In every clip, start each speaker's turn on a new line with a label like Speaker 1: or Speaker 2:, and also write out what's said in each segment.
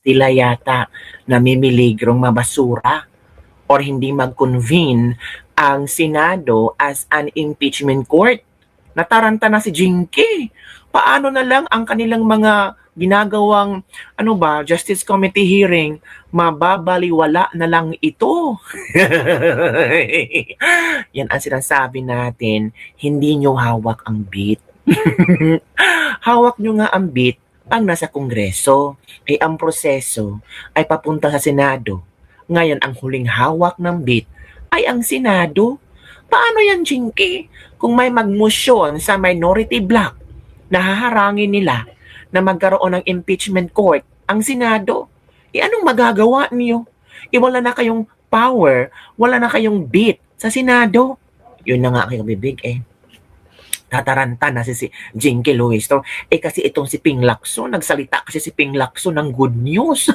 Speaker 1: tila yata namimiligrong mabasura or hindi mag-convene ang Senado as an impeachment court. Nataranta na si Jinky. Paano na lang ang kanilang mga ginagawang Justice Committee hearing, mababaliwala na lang ito. Yan ang sinasabi natin, hindi nyo hawak ang beat. Hawak nyo nga ang beat pag nasa Kongreso. Ay ang proseso ay papunta sa Senado. Ngayon ang huling hawak ng beat ay ang Senado. Paano yan, Jinky? Kung may magmosyon sa minority bloc, nahaharangin nila na magkaroon ng impeachment court ang Senado, anong magagawa niyo? Wala na kayong power, wala na kayong beat sa Senado. Yun na nga aking bibig tataranta na si Jinky Luistro. Kasi itong si Ping Lacson, nagsalita kasi si Ping Lacson ng good news.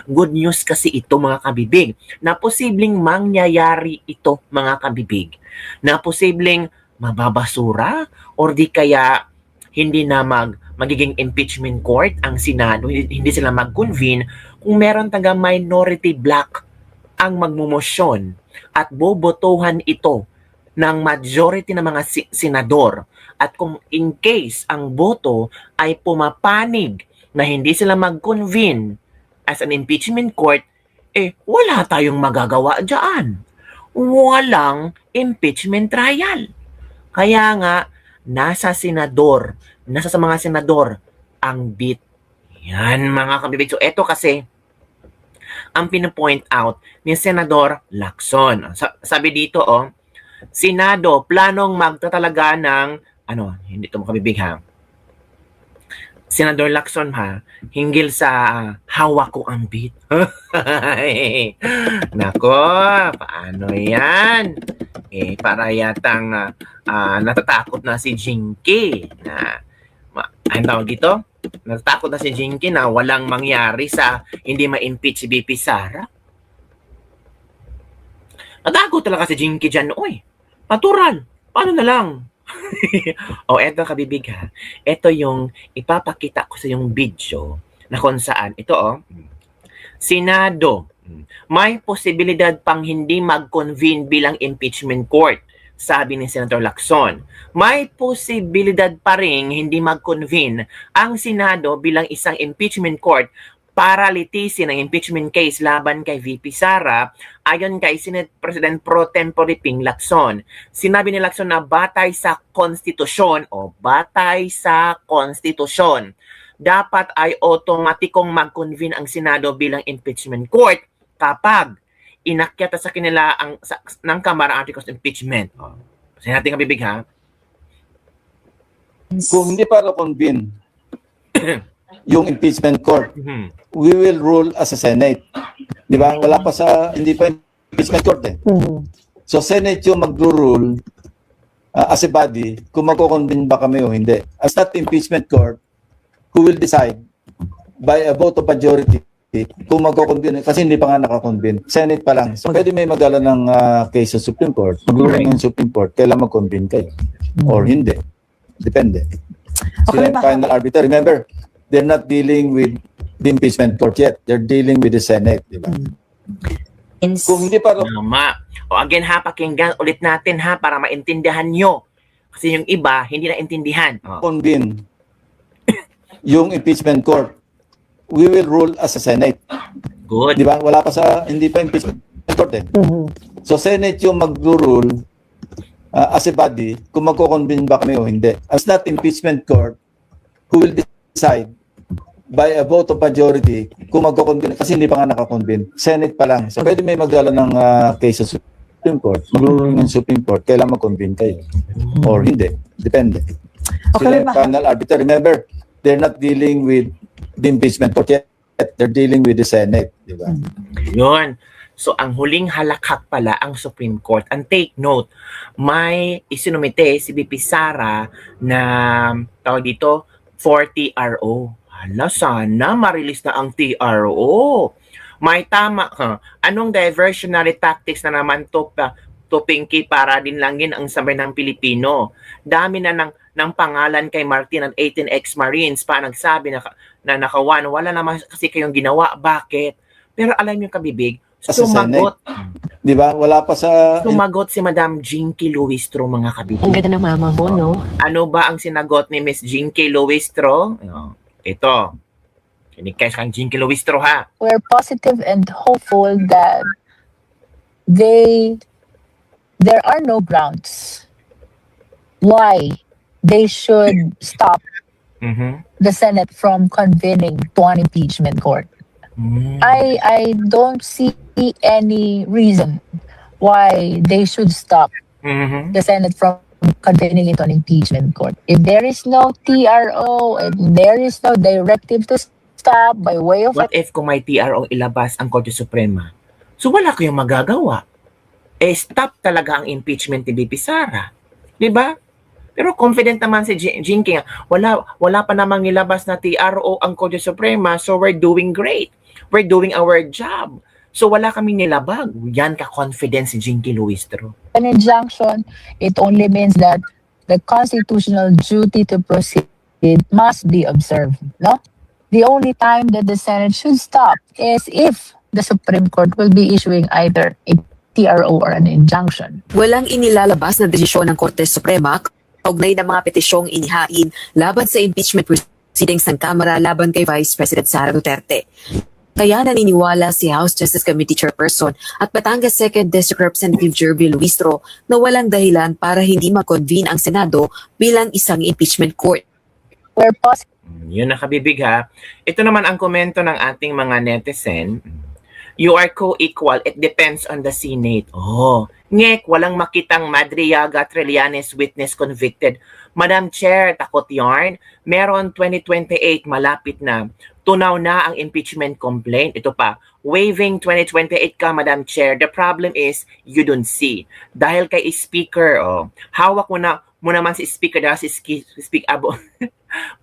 Speaker 1: Good news kasi ito mga kabibig, na posibleng mangyayari ito mga kabibig, na posibleng mababasura or di kaya hindi na magiging impeachment court ang Senado, hindi sila mag-convene kung meron taga minority bloc ang magmumosyon at bobotohan ito ng majority ng mga senador. At kung in case ang boto ay pumapanig na hindi sila mag-convene as an impeachment court, wala tayong magagawa dyan. Walang impeachment trial. Kaya nga, nasa sa mga senador ang beat. Yan mga kabibig. So eto kasi ang pinapoint out ni Senador Lacson. Sabi dito Senado planong magtatalaga ng hindi ito makabibig ha. Senador Lacson hinggil sa hawak ko ang beat. Nako, paano yan? Para yatang natatakot na si Jinky na ang tawag dito? Natatakot na si Jinky na walang mangyari sa hindi ma-impeach si BP Sara. Natatakot talaga si Jinky dyan, natural. Paano na lang? Eto kabibig ha. Ito yung ipapakita ko sa yung video na kung saan. Ito Senado, may posibilidad pang hindi mag-convene bilang impeachment court, sabi ni Senator Lacson. May posibilidad pa rin hindi mag-convene ang Senado bilang isang impeachment court para litisin ang impeachment case laban kay VP Sara ayon kay Senate President Pro Tempore Ping Lacson. Sinabi ni Lacson na batay sa konstitusyon dapat ay otomatikong mag-convene ang Senado bilang impeachment court kapag inakyat sa kanila ng Kamara Articles of Impeachment. Kasi natin kabibig ha.
Speaker 2: Kung hindi para convene yung impeachment court, we will rule as a Senate. Di ba? Wala pa hindi pa impeachment court So Senate yung mag-rule as a body kung magko-convene ba kami o hindi. As not impeachment court, who will decide by a vote of majority kung magko-convene, kasi hindi pa nga naka-convene. Senate pa lang. So pwede may magdala ng case sa Supreme Court. Mag-ruling ng Supreme Court, kailan mag-convene kayo. Or hindi. Depende. Sila yung final arbiter. Remember, they're not dealing with the impeachment court yet. They're dealing with the Senate. Diba?
Speaker 1: Kung hindi pa... again pakinggan ulit natin para maintindihan nyo. Kasi yung iba, hindi na intindihan.
Speaker 2: Convene yung impeachment court, we will rule as a Senate.
Speaker 1: Good.
Speaker 2: Di ba? Wala pa hindi pa impeachment court So Senate yung mag-rule as a body kung magko-convene ba kami o hindi. As not impeachment court, who will decide by a vote of majority kung magko-convene, kasi hindi pa nga naka-convene. Senate pa lang. So pwede may magdala ng case sa Supreme Court. Mag-rule ng Supreme Court, kailan mag-convene kayo. Or hindi. Depende. Sila yung final arbiter. Remember, they're not dealing with the impeachment court yet. They're dealing with the Senate. Diba?
Speaker 1: Yun. So, ang huling halakhak pala ang Supreme Court. And take note, may isinumite si BP Sara na, tawag dito, for TRO. Sana ma-release na ang TRO. May tama. Anong diversionary tactics na naman to to Pinky para din lang yun ang sabay ng Pilipino. Dami na ng pangalan kay Martin at 18 ex-Marines pa nagsabi na nakawan. Wala naman kasi kayong ginawa. Bakit? Pero alam niyo kabibig, sumagot.
Speaker 2: Di ba? Wala pa sa...
Speaker 1: Sumagot si Madam Jinky Luistro, mga kabibig.
Speaker 3: Ang ganda ng mama mo, no?
Speaker 1: Ano ba ang sinagot ni Miss Jinky Luistro? Ito. Kinig kayo kang Jinky Luistro, ha?
Speaker 4: We're positive and hopeful that there are no grounds why they should stop the Senate from convening to an impeachment court. I don't see any reason why they should stop the Senate from convening into an impeachment court. If there is no TRO and there is no directive to stop by way of...
Speaker 1: What if kung may TRO ilabas ang Korte Suprema? So wala kayong magagawa. Stop talaga ang impeachment ni BP Sara. Di ba? Pero confident naman si Jinky, wala pa namang nilabas na TRO ang Korte Suprema, so we're doing great. We're doing our job. So wala kaming nilabag. Yan ka-confident si Jinky Luistro.
Speaker 4: An injunction, it only means that the constitutional duty to proceed must be observed. No? The only time that the Senate should stop is if the Supreme Court will be issuing either a TRO or an injunction.
Speaker 3: Walang inilalabas na desisyon ng Korte Suprema kaugnay ng mga petisyong inihain laban sa impeachment proceedings ng Kamara laban kay Vice President Sara Duterte. Kaya naniniwala si House Justice Committee Chairperson at Batangas 2nd District Representative Jervy Luistro na walang dahilan para hindi mag-convene ang Senado bilang isang impeachment court.
Speaker 4: Where possible.
Speaker 1: Yun nakabibig, ha. Ito naman ang komento ng ating mga netizen. You are co-equal. It depends on the Senate. Ngek, walang makitang Madriaga Trillanes witness convicted. Madam Chair, takot yarn. Meron 2028, malapit na. Tunaw na ang impeachment complaint. Ito pa, waiving 2028 ka, Madam Chair. The problem is, you don't see. Dahil kay Speaker, hawak mo naman si Speaker dahil si Speak Abo.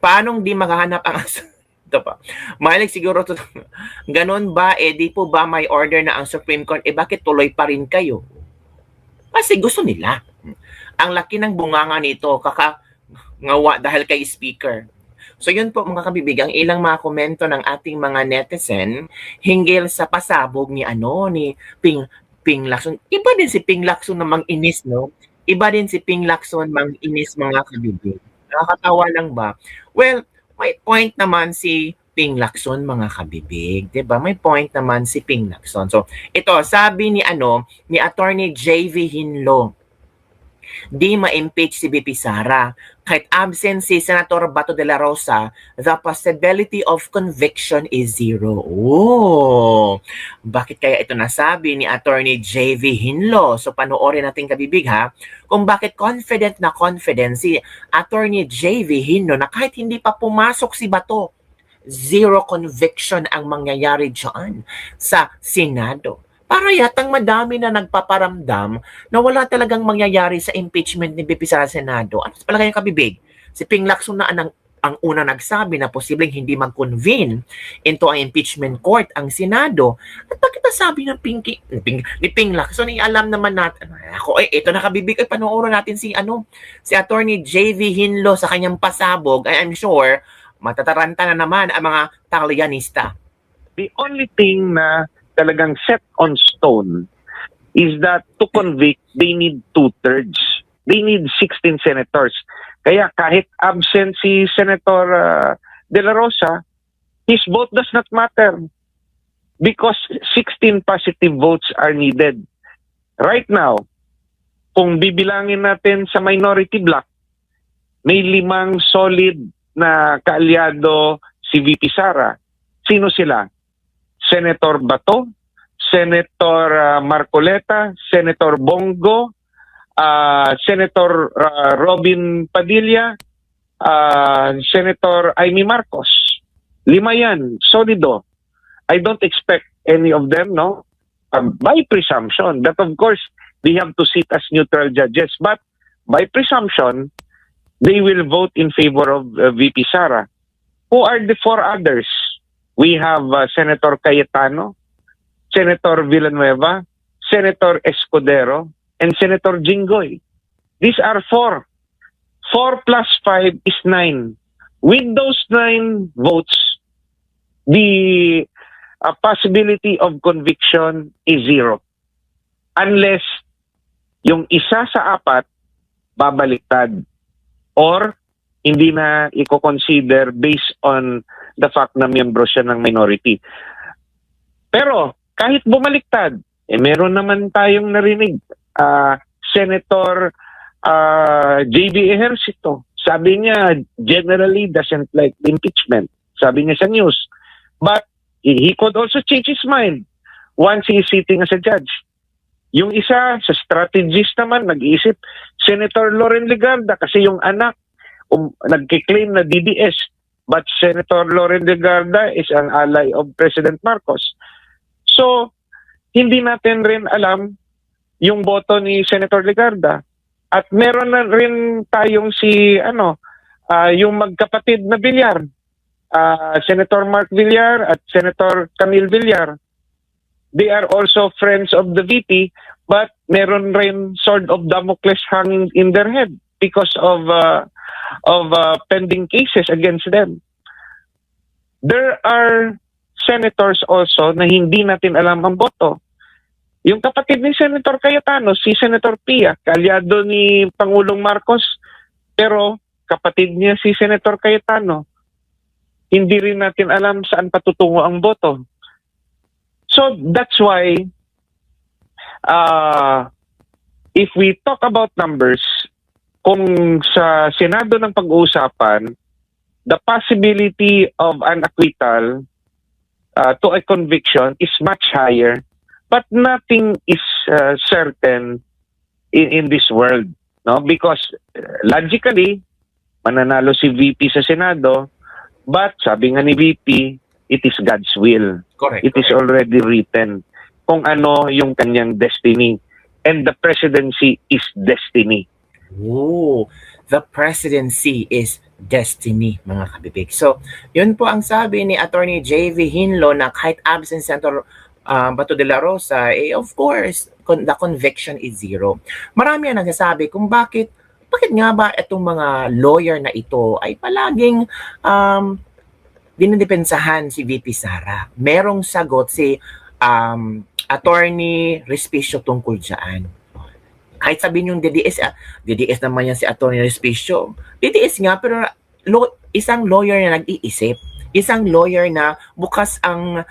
Speaker 1: Paanong di maghahanap ang... Ito pa. Mahilig siguro to. Ganon ba? Di po ba may order na ang Supreme Court? Bakit tuloy pa rin kayo? Kasi gusto nila. Ang laki ng bunganga nito, ngawa dahil kay Speaker. So yun po mga kabibig, ang ilang mga komento ng ating mga netizen hinggil sa pasabog ni Ping Lacson. Iba din si Ping Lacson na mang-inis, no? Iba din si Ping Lacson mang-inis, mga kabibig. Nakakatawa lang ba? Well, may point naman si Ping Lacson, mga kabibig, 'di ba? May point naman si Ping Lacson. So, ito sabi ni Attorney JV Hinlo, di ma-impeach si BP Sara. Kahit absent si Senator Bato de la Rosa, the possibility of conviction is zero. Bakit kaya ito nasabi ni Attorney JV Hinlo? So panoorin natin kabibig, ha, kung bakit confident si Attorney JV Hinlo na kahit hindi pa pumasok si Bato, zero conviction ang mangyayari dyan sa Senado. Para yatang madami na nagpaparamdam na wala talagang mangyayari sa impeachment ni BP sa Senado. Ano sa palagay ng kabibig? Si Ping Lacson na ang una nagsabi na posibleng hindi mag-convene into ang impeachment court ang Senado. At bakit nasabi ng ni Ping Lacson? Alam naman natin. Ito na kabibig. Panoorin natin si Attorney JV Hinlo sa kanyang pasabog. I'm sure matataranta na naman ang mga Talianista.
Speaker 5: The only thing na talagang set on stone is that to convict, they need 2/3. They need 16 senators. Kaya kahit absent si Senator De La Rosa, his vote does not matter because 16 positive votes are needed. Right now, kung bibilangin natin sa minority bloc, may 5 solid na kaalyado si VP Sara. Sino sila? Senator Bato, Senator Marcoleta, Senator Bongo, Senator Robin Padilla, Senator Amy Marcos. 5 yan, solido. I don't expect any of them, no? By presumption, that of course, they have to sit as neutral judges. But by presumption, they will vote in favor of VP Sara. Who are the 4 others? We have Senator Cayetano, Senator Villanueva, Senator Escudero, and Senator Jinggoy. These are 4. 4 plus 5 is 9. With those 9 votes, the possibility of conviction is 0. Unless yung isa sa 4 babaliktad or hindi na i-consider based on the fact na miyembro siya ng minority. Pero kahit bumaliktad, meron naman tayong narinig. Senator J.B. Ejercito, sabi niya generally doesn't like impeachment. Sabi niya sa news. But he could also change his mind once he is sitting as a judge. Yung isa sa strategist naman, nag-iisip, Senator Loren Legarda, kasi yung anak, nagkiklaim na DDS. But Senator Loren Legarda is an ally of President Marcos. So, hindi natin rin alam yung boto ni Senator Legarda. At meron na rin tayong yung magkapatid na Villar. Senator Mark Villar at Senator Camille Villar. They are also friends of the VP, but meron rin sword of Damocles hanging in their head because of pending cases against them. There are senators also na hindi natin alam ang boto. Yung kapatid ni Senator Cayetano, si Senator Pia, kalyado ni Pangulong Marcos, pero kapatid niya si Senator Cayetano. Hindi rin natin alam saan patutungo ang boto. So that's why if we talk about numbers, kung sa Senado ng pag-uusapan, the possibility of an acquittal to a conviction is much higher, but nothing is certain in this world, no? Because logically, mananalo si VP sa Senado, but sabi nga ni VP, it is God's will.
Speaker 1: Correct.
Speaker 5: It is already written kung ano yung kanyang destiny. And the presidency is destiny.
Speaker 1: Oh, the presidency is destiny, mga kabibig. So, yun po ang sabi ni Attorney J.V. Hinlo na kahit absent Senator Bato de la Rosa, of course, the conviction is 0. Marami ang nagsasabi kung bakit nga ba itong mga lawyer na ito ay palaging dinidepensahan si VP Sara. Merong sagot si Attorney Respicio tungkol dyan. Kahit sabihin yung DDS naman yan si Attorney Respicio. DDS nga, pero isang lawyer na nag-iisip. Isang lawyer na bukas ang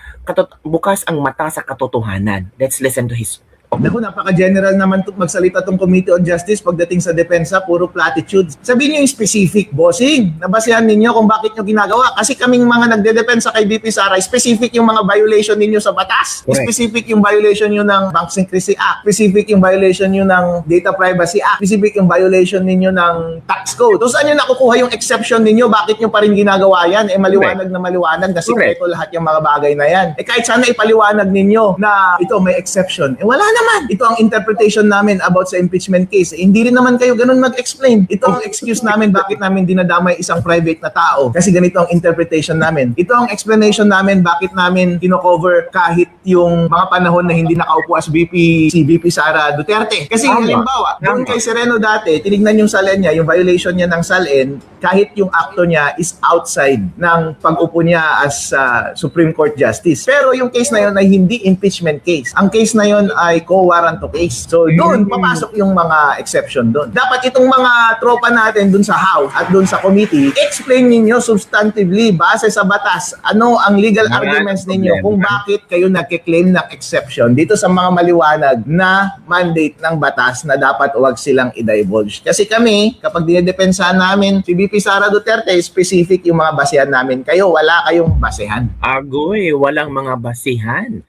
Speaker 1: mata sa katotohanan. Let's listen to his.
Speaker 6: Naku, napaka-general naman magsalita tong Committee on Justice pagdating sa depensa, puro platitudes. Sabihin niyo yung specific, bossing. Nabasihan ninyo kung bakit nyo ginagawa. Kasi kaming mga nagdedepensa kay VP Sara, specific yung mga violation ninyo sa batas.
Speaker 1: Correct.
Speaker 6: Specific yung violation nyo ng Bank Secrecy Act. Specific yung violation nyo ng Data Privacy Act. Specific yung violation ninyo ng Tax Code. So saan nyo nakukuha yung exception ninyo? Bakit nyo pa rin ginagawa yan? Maliwanag na maliwanag na sikreto lahat yung mga bagay na yan. Kahit sana ipaliwanag ninyo na ito may exception. Wala naman. Ito ang interpretation namin about sa impeachment case. Hindi rin naman kayo ganun mag-explain. Ito ang excuse namin bakit namin dinadamay isang private na tao. Kasi ganito ang interpretation namin. Ito ang explanation namin bakit namin kino-cover kahit yung mga panahon na hindi nakaupo as si VP Sara Duterte. Kasi halimbawa, doon kay Sereno dati, tinignan yung SALN niya, yung violation niya ng SALN, kahit yung acto niya is outside ng pag-upo niya as Supreme Court Justice. Pero yung case na yun ay hindi impeachment case. Ang case na yun ay co-warrant of case. So doon, papasok yung mga exception doon. Dapat itong mga tropa natin doon sa House at doon sa committee, explain ninyo substantively, base sa batas, ano ang legal arguments ninyo kung bakit kayo nagkiklaim ng exception dito sa mga maliwanag na mandate ng batas na dapat huwag silang i-divulge. Kasi kami, kapag dinidepensahan namin si VP Sara Duterte, specific yung mga basehan namin. Kayo, wala kayong basehan.
Speaker 1: Agoy, walang mga basihan.